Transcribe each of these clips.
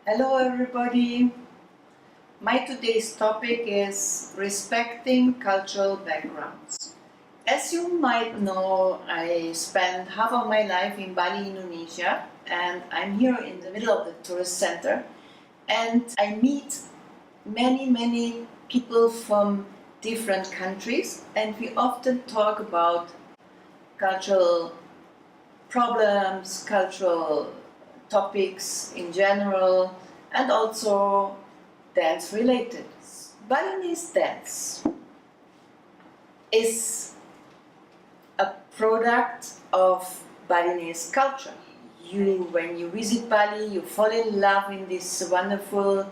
Hello everybody. My today's topic is respecting cultural backgrounds. As you might know, I spent half of my life in Bali, Indonesia, and I'm here in the middle of the tourist center, and I meet many people from different countries, and we often talk about cultural problems, cultural topics in general, and also dance related. Balinese dance is a product of Balinese culture. When you visit Bali, you fall in love in this wonderful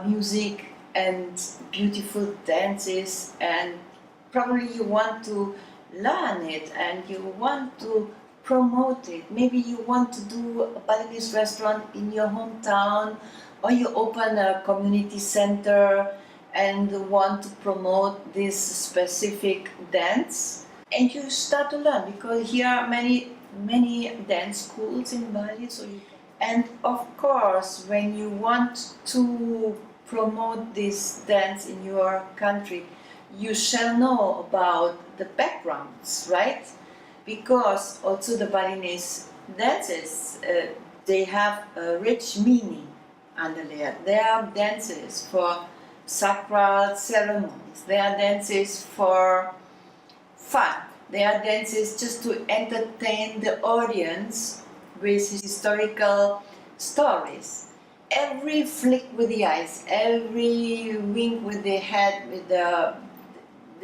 music and beautiful dances, and probably you want to learn it and you want to promote it. Maybe you want to do a Balinese restaurant in your hometown, or you open a community center and want to promote this specific dance, and you start to learn, because here are many dance schools in Bali. And of course, when you want to promote this dance in your country, you shall know about the backgrounds, right? Because also the Balinese dances, they have a rich meaning underlaid. There are dances for sacral ceremonies, there are dances for fun, there are dances just to entertain the audience with historical stories. Every flick with the eyes, every wink with the head, with the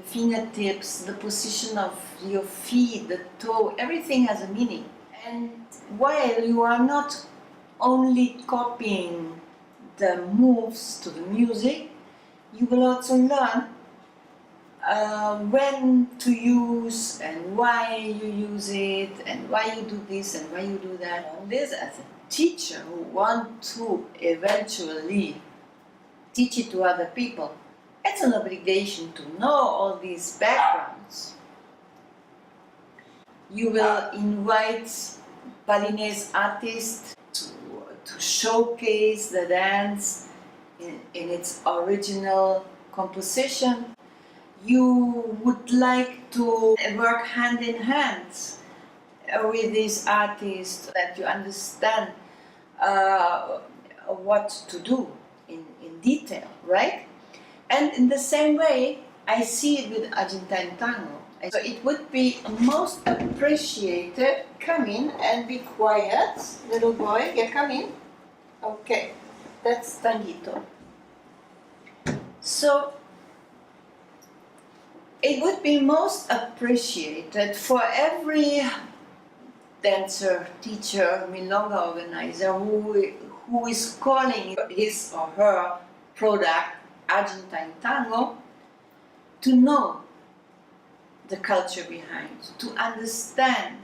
fingertips, the position of your feet, the toe, everything has a meaning. And while you are not only copying the moves to the music, you will also learn when to use and why you use it and why you do this and why you do that. And this, as a teacher who wants to eventually teach it to other people, it's an obligation to know all these backgrounds. You will invite Balinese artists to showcase the dance in its original composition. You would like to work hand in hand with these artists, so that you understand what to do in detail, right? And in the same way, I see it with Argentine Tango. So it would be most appreciated. Come in and be quiet, little boy. Yeah, come in. Okay, that's Tanguito. So it would be most appreciated for every dancer, teacher, milonga organizer who is calling his or her product Argentine Tango, to know the culture behind, to understand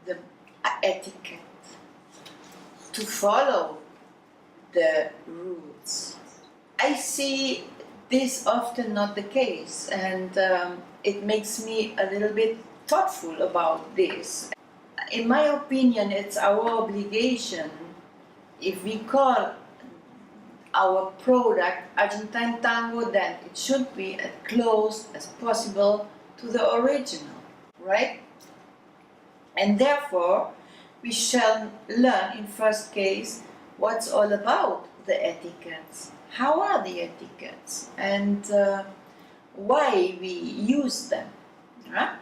the etiquette, to follow the rules. I see this often not the case, and it makes me a little bit thoughtful about this. In my opinion, it's our obligation, if we call our product Argentine Tango, then it should be as close as possible to the original, right? And therefore, we shall learn in first case what's all about the etiquettes. How are the etiquettes, and why we use them? Huh?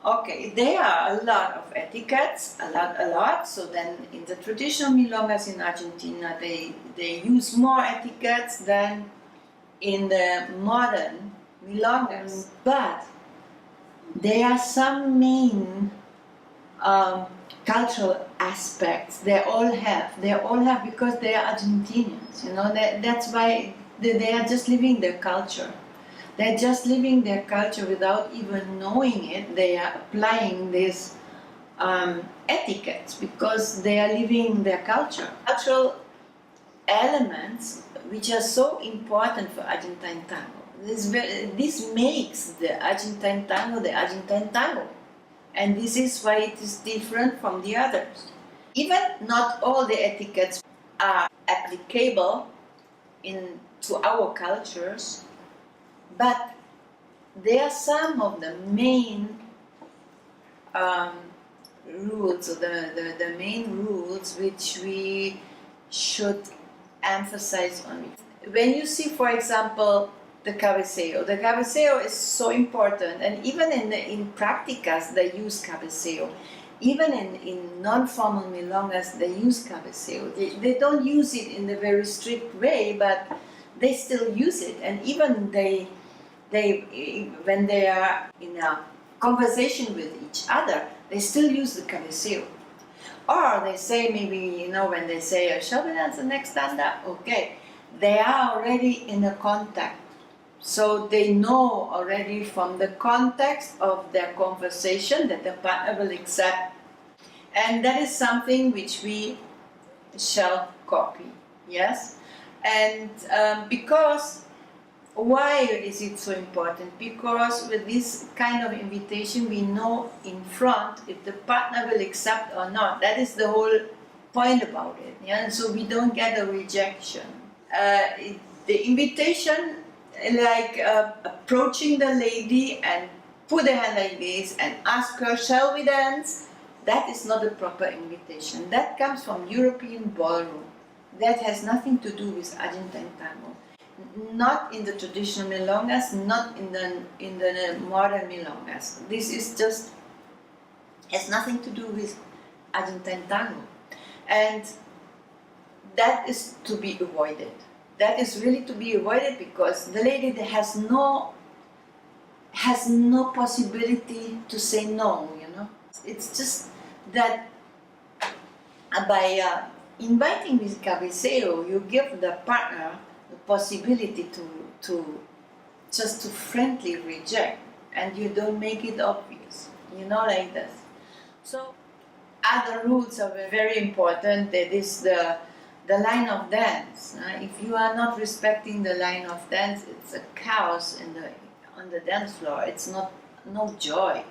Okay, there are a lot of etiquettes, a lot. So then in the traditional milongas in Argentina, they use more etiquettes than in the modern milongas. But there are some main cultural aspects they all have because they are Argentinians. You know, that's why they are just living their culture. They're just living their culture without even knowing it. They are applying these etiquettes because they are living their culture. Cultural elements which are so important for Argentine Tango. This makes the Argentine Tango. And this is why it is different from the others. Even not all the etiquettes are applicable to our cultures, but there are some of the main rules, or the main rules which we should emphasize on. When you see, for example, the cabeceo is so important, and even in practicas they use cabeceo. Even in non-formal milongas they use cabeceo. They don't use it in a very strict way, but they still use it, and even they when they are in a conversation with each other, they still use the cabeceo. Or they say, maybe, when they say, shall we dance the next tanda? Okay. They are already in a contact. So they know already from the context of their conversation that the partner will accept. And that is something which we shall copy. Yes? And because, why is it so important? Because with this kind of invitation, we know in front if the partner will accept or not. That is the whole point about it. Yeah? And so we don't get a rejection. The invitation, like approaching the lady and put a hand like this and ask her, shall we dance? That is not a proper invitation. That comes from European ballroom. That has nothing to do with Argentine Tango. Not in the traditional milongas, not in the modern milongas. This is just, has nothing to do with Argentine Tango. And that is to be avoided. That is really to be avoided, because the lady has no possibility to say no, It's just that by inviting with cabeceo, you give the partner the possibility to just to friendly reject, and you don't make it obvious, like this. So other rules are very important. That is the line of dance. If you are not respecting the line of dance, it's a chaos on the dance floor. It's no joy.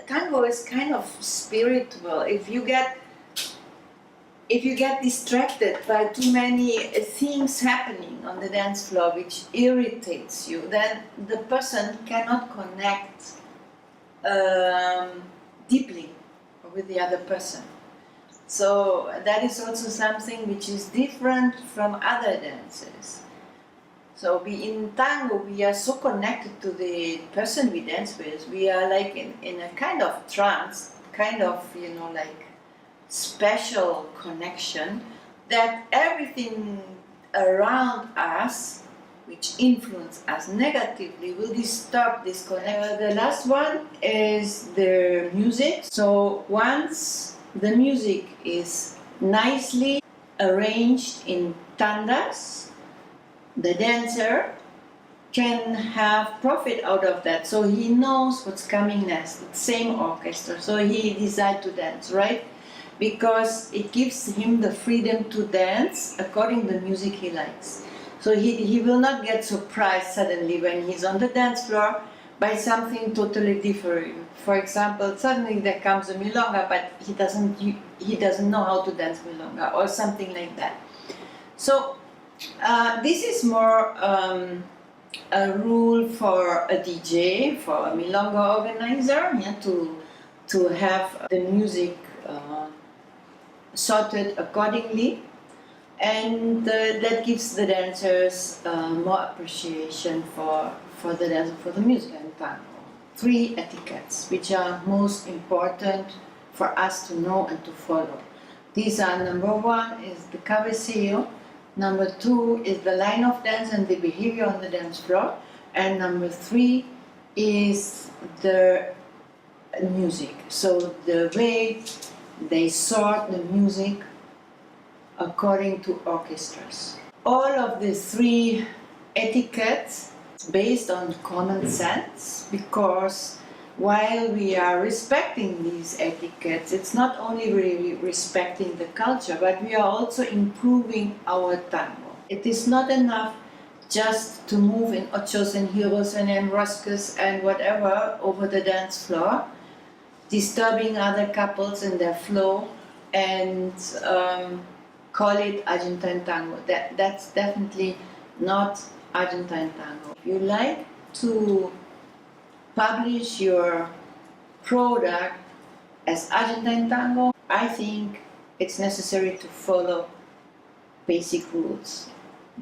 Tango is kind of spiritual. If you get distracted by too many things happening on the dance floor which irritates you, then the person cannot connect deeply with the other person. So that is also something which is different from other dances. So in tango, we are so connected to the person we dance with. We are like in a kind of trance, kind of, like special connection, that everything around us, which influence us negatively, will disturb this connection. The last one is the music. So once the music is nicely arranged in tandas, the dancer can have profit out of that. So he knows what's coming next. It's same orchestra. So he decides to dance, right? Because it gives him the freedom to dance according to the music he likes. So he will not get surprised suddenly when he's on the dance floor by something totally different. For example, suddenly there comes a milonga, but he doesn't know how to dance milonga, or something like that. So this is more a rule for a DJ, for a milonga organizer, to have the music sorted accordingly, and that gives the dancers more appreciation for the dance, for the music and tango. 3 etiquettes which are most important for us to know and to follow. These are: number 1 is the cabeceo, number 2 is the line of dance and the behavior on the dance floor, and number 3 is the music. So the way they sort the music according to orchestras. All of the 3 etiquettes based on common sense, because while we are respecting these etiquettes, it's not only really respecting the culture, but we are also improving our tango. It is not enough just to move in ochos and giros and enroscas and whatever over the dance floor, disturbing other couples in their flow and call it Argentine Tango. That's definitely not Argentine Tango. If you like to publish your product as Argentine Tango, I think it's necessary to follow basic rules,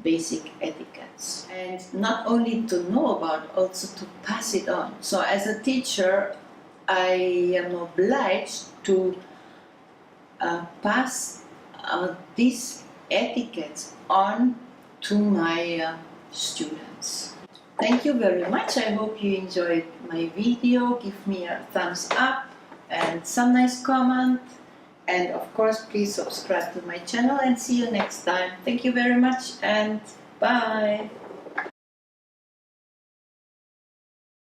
basic etiquettes. And not only to know about, also to pass it on. So as a teacher, I am obliged to pass these etiquettes on to my students. Thank you very much. I hope you enjoyed my video. Give me a thumbs up and some nice comment. And of course, please subscribe to my channel and see you next time. Thank you very much and bye.